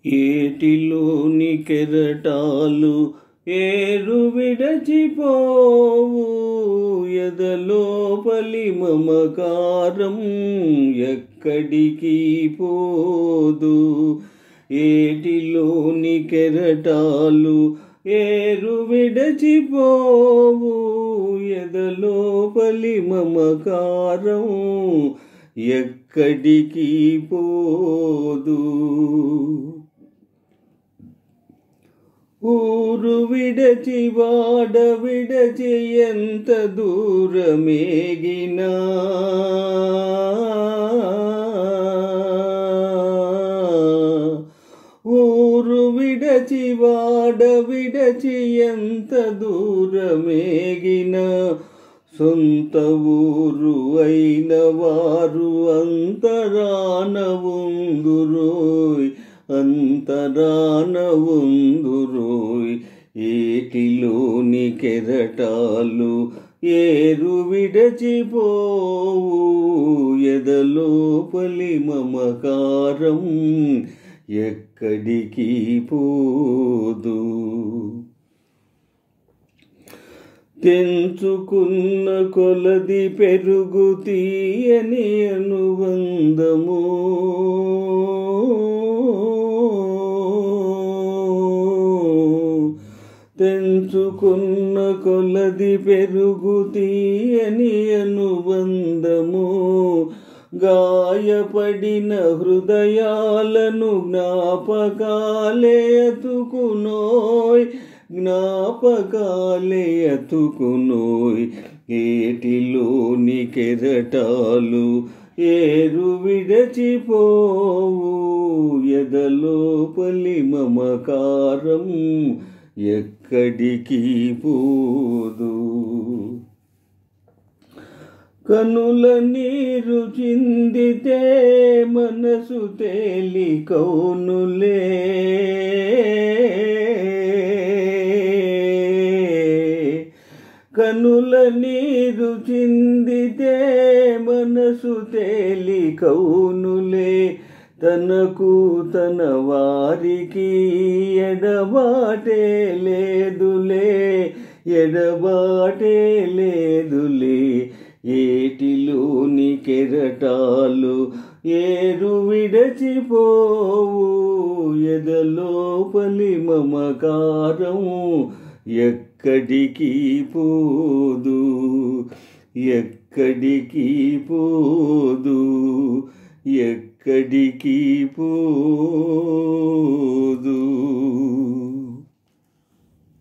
ఏటిలోని కెరటాలు ఏరు విడచిపోవు, ఎదలోపలి మమకారం ఎక్కడికి పోదు. ఏటిలోని కెరటాలు ఏరు విడచిపోవు, ఎదలోపలి మమకారం ఎక్కడికి పోదు. ఊరు విడచి వాడ విడచి ఎంత దూరమేగినా, ఊరు విడచి వాడ విడచి ఎంత దూరమేగినా, సొంత ఊరు అయిన వారు అంతరాన ఉందురోయ్, అంతరాన ఉందురోయ్. ఏటిలోని కెరటాలు ఏరు విడచిపోవు, ఎదలోపలి మమకారం ఎక్కడికి పోదు. తెంచుకున్న కొలది పెరుగు తీయని అనుబంధము, తెంచుకున్న కొలది పెరుగు తీయని అనుబంధము, గాయపడిన హృదయాలను జ్ఞాపకాలే అతుకునోయ్, జ్ఞాపకాలే అతుకునోయ్. ఏటిలోని కెరటాలు ఏరు విడచిపోవు, ఎదలోపలి మమకారం ఎక్కడికి పోదు. కనుల నీరు చిందితే మనసు తేలికౌనులే, కనుల నీరు చిందితే మనసు తేలికౌనులే. తనకు తన వారికి ఎడబాటే లేదులే, ఎడబాటే లేదులే. ఏటిలోని కెరటాలు ఏరు విడచిపోవు, ఎదలోపలి మమకారం ఎక్కడికి పోదు, ఎక్కడికి పోదు, ఎక్కడికి పోదు.